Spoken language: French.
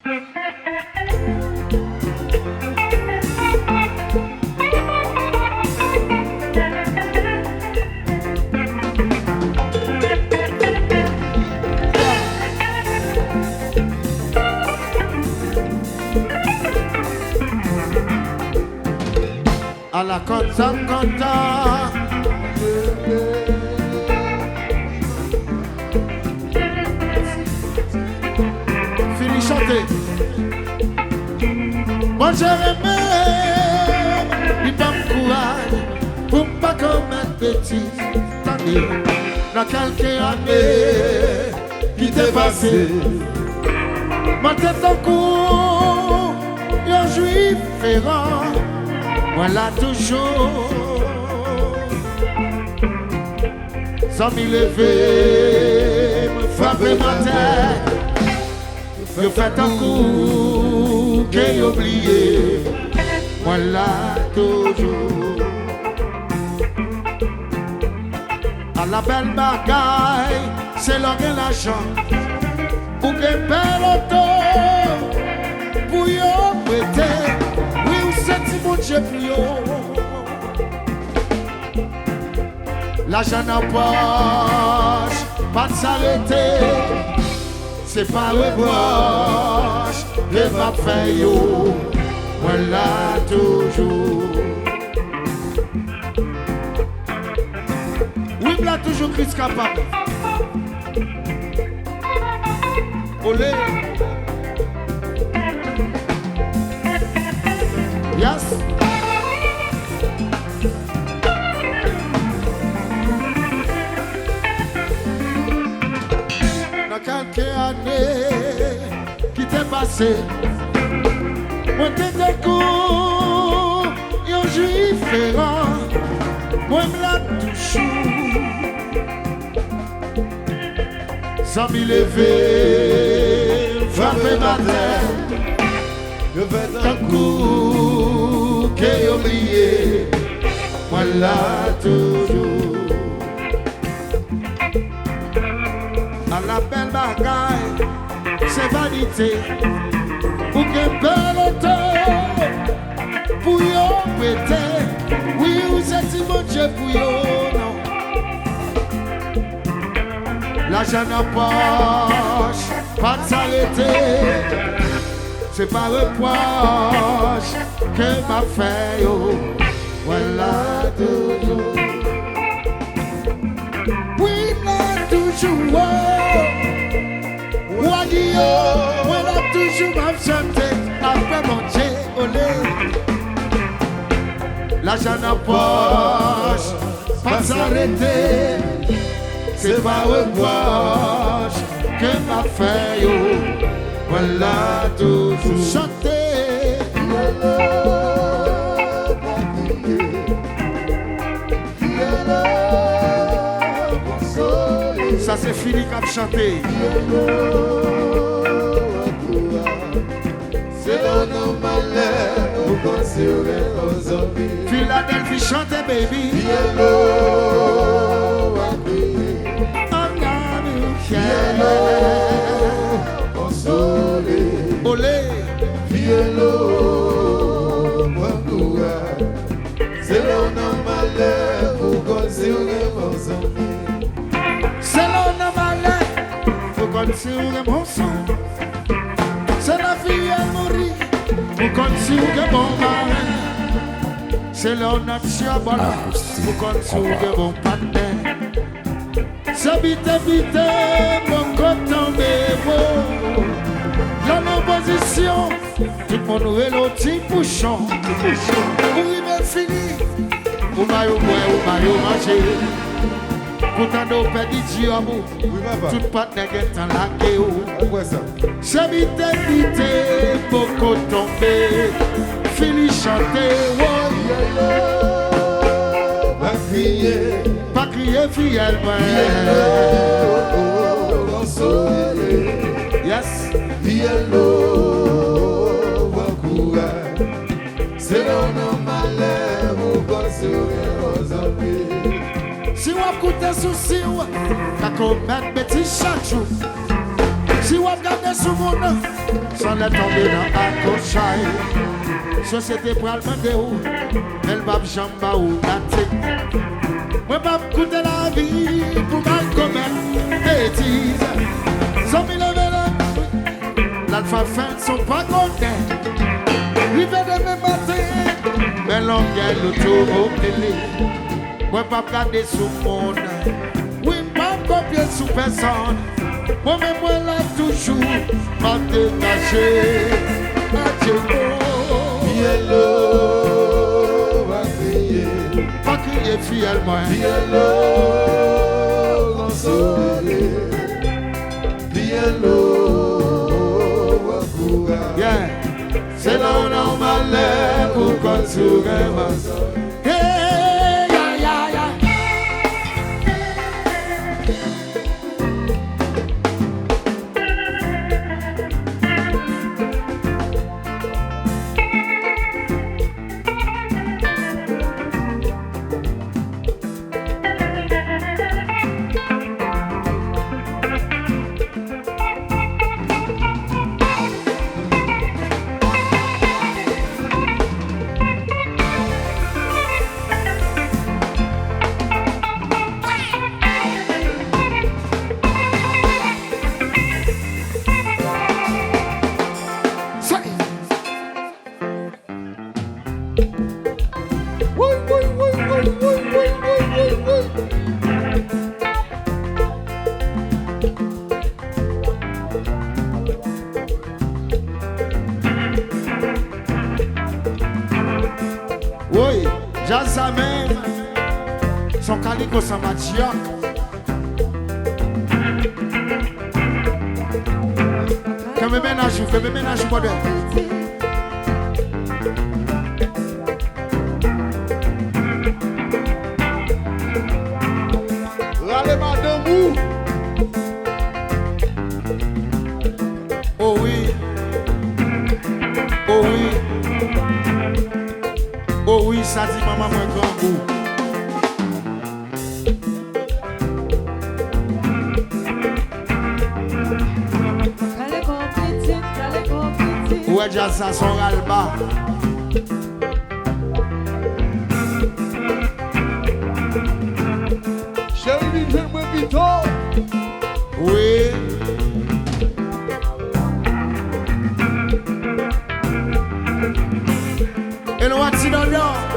À la conta. Fini chanter. Moi j'aimais, il pas me courage pour pas commettre bêtise. Attendez, dans quelques années qui t'est passé, moi tête en cours, un juif errant. Voilà toujours sans m'y lever, me frapper ma tête. Je fais un coup qu'est oublié. Voilà toujours à la belle bagaille, c'est l'or et l'argent. Pour que bel auto, pour y prêter. C'est mon Dieu plus haut. L'argent en poche, pas de s'arrêter. C'est pas reproche que va faire yo. Voilà toujours. Oui, là toujours Christ capable. Olé. Yes. Dans quelques années qui t'est passé, moi t'étais court, un juif errant, moi me l'a toujours. Sans m'y lever, frapper ma tête. Je vais un coup qu'est oublié, voilà toujours. À la belle bagaille, c'est vanité. Pour qu'un bel auteur, pour y prêter. Oui, vous êtes mon Dieu pour y non. L'argent en poche, pas de s'arrêter. C'est pas reproche que m'a fait yo. Voilà toujours. Oui, là toujours. Wadio, voilà toujours m'a chanté. Après mon Dieu, olé. L'argent en poche, pas s'arrêter. C'est pas reproche que m'a fait yo. Voilà toujours chanter. Ça c'est fini qu'à chanter. C'est dans malheur où conserver nos envies. Philadelphie chante baby. Olé, Fielo, Wangoua, c'est l'on a malheur pour conserver vos amis. c'est l'on a malheur, faut conserver mon sang. C'est la vie à mourir, faut conserver mon mari. C'est l'on a chiabala, faut conserver mon patin. C'est vite, mon coton de beau. Dans l'opposition, tout le monde est le petit bouchon. Oui, mais fini. Ou maillot boire, ou maillot manger. Pourtant, nous perdons Dieu à bout. Tout partenaire est en la gueule. C'est vite, beaucoup tombé. Fini chanter, pas crier, fiel, yes. Fielo, Wangoua, c'est l'on a malheur pour conserver vos amis. Si vous écoutez souci, vous commettez bêtises chaque jour. Si vous regardez sous mon nom, sans les tomber dans un cochaille. Société pour le demander où, elle va jamba ou gâter. Moi, pas coûter la vie pour mal commettre bêtises. Sans mille lever l'alpha fin sont pas contents. Rivet de mes matins, mais l'ongel automobile. Moi, pas regarder sous mon nom. Oui, pas copier sous personne. Moi-même, moi, là, toujours, pas détaché. Adieu, Biello va crier. pas crier fidèlement. Biello consoler. Biello va courir. Yeah. C'est l'on en malheur pour consoler ma soeur. Hey, yeah, yeah, yeah. Oui, Jazza même, son calico sans matioc. Que me ménage, modèle. Râlez madame vous. Oh oui, oh oui, oh oui, ça dit maman mon grand goût. Ouais, Jazza son ralba. Chérie, je me vite. Oui. Et le accident là.